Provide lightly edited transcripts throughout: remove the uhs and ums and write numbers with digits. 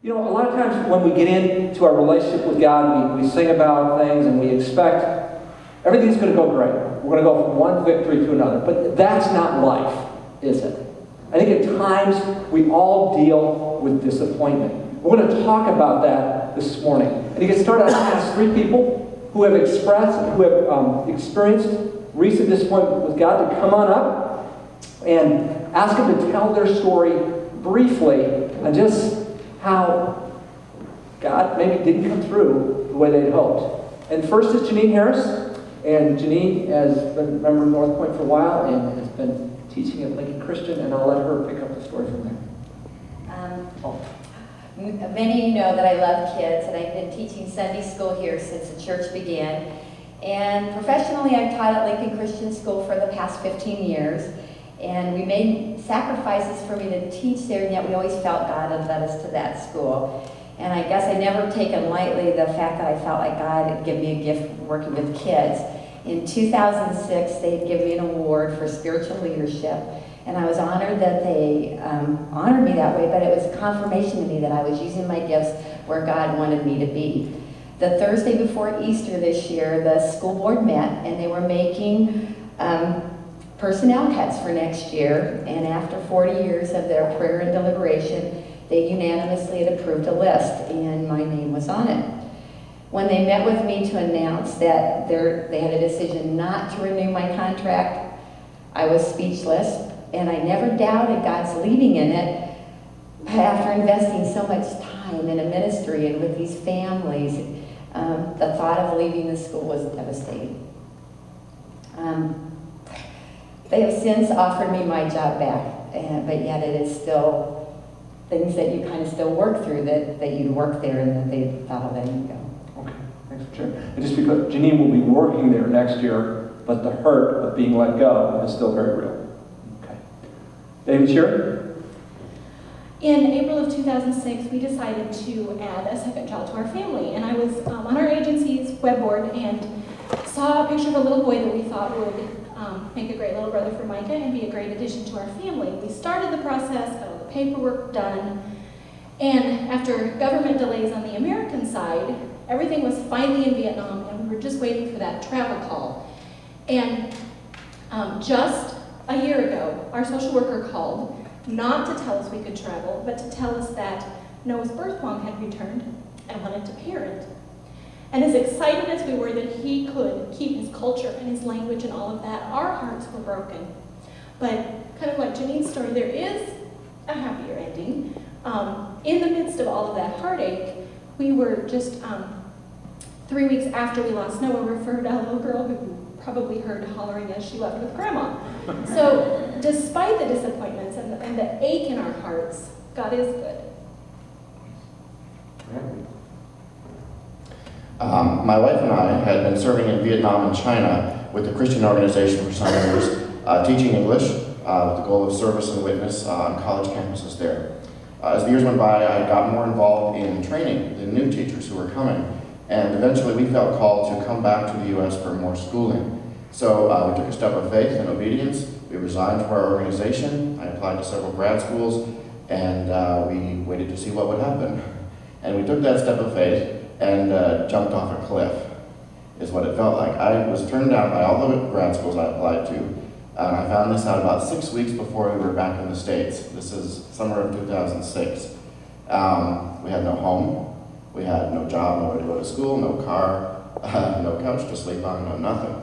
You know, a lot of times when we get into our relationship with God, we sing about things and we expect everything's going to go great. We're going to go from one victory to another. But that's not life, is it? I think at times we all deal with disappointment. We're going to talk about that this morning. And you can start out to ask 3 people who have expressed, who have experienced recent disappointment with God to come on up and ask them to tell their story briefly and just how God maybe didn't come through the way they'd hoped. And first is Janine Harris. And Janine has been a member of Northpoint for a while and has been teaching at Lincoln Christian, and I'll let her pick up the story from there. Many of you know that I love kids, and I've been teaching Sunday school here since the church began. And professionally, I've taught at Lincoln Christian School for the past 15 years. And we made sacrifices for me to teach there, and yet we always felt God had led us to that school. And I guess I never taken lightly the fact that I felt like God had given me a gift working with kids. In 2006, they had given me an award for spiritual leadership. And I was honored that they honored me that way, but it was confirmation to me that I was using my gifts where God wanted me to be. The Thursday before Easter this year, the school board met, and they were making personnel cuts for next year. And after 40 years of their prayer and deliberation, they unanimously had approved a list, and my name was on it. When they met with me to announce that they had a decision not to renew my contract, I was speechless. And I never doubted God's leading in it, but after investing so much time in a ministry and with these families, the thought of leaving the school was devastating. They have since offered me my job back, but yet it is still things that you kind of still work through, that you work there and that they thought of letting you go. Okay, thanks for sharing. And just because Janine will be working there next year, but the hurt of being let go is still very real. David, Sherry? In April of 2006, we decided to add a second child to our family. And I was on our agency's web board and saw a picture of a little boy that we thought would make a great little brother for Micah and be a great addition to our family. We started the process, got all the paperwork done, and after government delays on the American side, everything was finally in Vietnam, and we were just waiting for that travel call. And just a year ago, our social worker called, not to tell us we could travel, but to tell us that Noah's birth mom had returned and wanted to parent. And as excited as we were that he could keep his culture and his language and all of that, our hearts were broken. But kind of like Janine's story, there is a happier ending. In the midst of all of that heartache, we were just 3 weeks after we lost Noah, referred a little girl who probably heard hollering as she left with Grandma. So despite the disappointments and the ache in our hearts, God is good. My wife and I had been serving in Vietnam and China with the Christian organization for some years, teaching English with the goal of service and witness on college campuses there. As the years went by, I got more involved in training the new teachers who were coming, and eventually we felt called to come back to the U.S. for more schooling. So we took a step of faith and obedience. We resigned from our organization. I applied to several grad schools, and we waited to see what would happen. And we took that step of faith and jumped off a cliff, is what it felt like. I was turned down by all the grad schools I applied to, and I found this out about 6 weeks before we were back in the States. This is summer of 2006. We had no home. We had no job, nowhere to go to school, no car, no couch to sleep on, no nothing.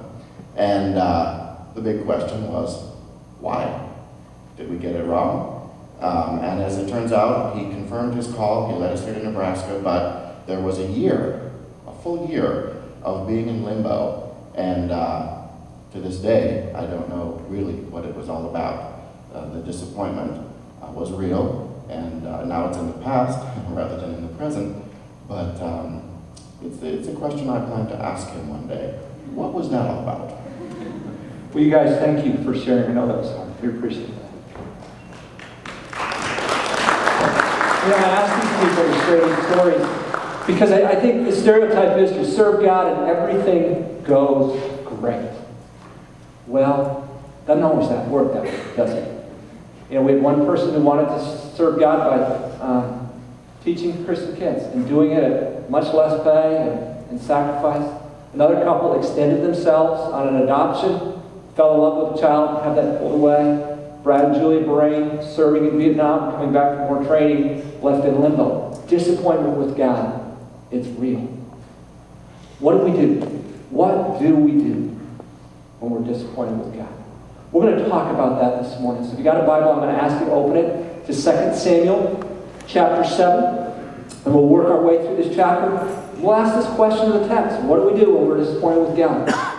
And the big question was, why? Did we get it wrong? And as it turns out, he confirmed his call. He led us here to Nebraska, but there was a full year of being in limbo. And to this day, I don't know really what it was all about. The disappointment was real, and now it's in the past rather than in the present. But it's a question I plan to ask him one day. What was that all about? Well, you guys, thank you for sharing. I know that was hard. We appreciate that. You know, I ask these people to share these stories because I think the stereotype is to serve God and everything goes great. Well, doesn't always work that way, does it? You know, we had one person who wanted to serve God by teaching Christian kids and doing it at much less pay and sacrifice. Another couple extended themselves on an adoption, fell in love with a child, had that pulled away. Brad and Julia Brain, serving in Vietnam, coming back for more training, left in limbo. Disappointment with God. It's real. What do we do? What do we do when we're disappointed with God? We're going to talk about that this morning. So if you got a Bible, I'm going to ask you to open it to 2 Samuel chapter 7. And we'll work our way through this chapter. We'll ask this question of the text. What do we do when we're disappointed with God?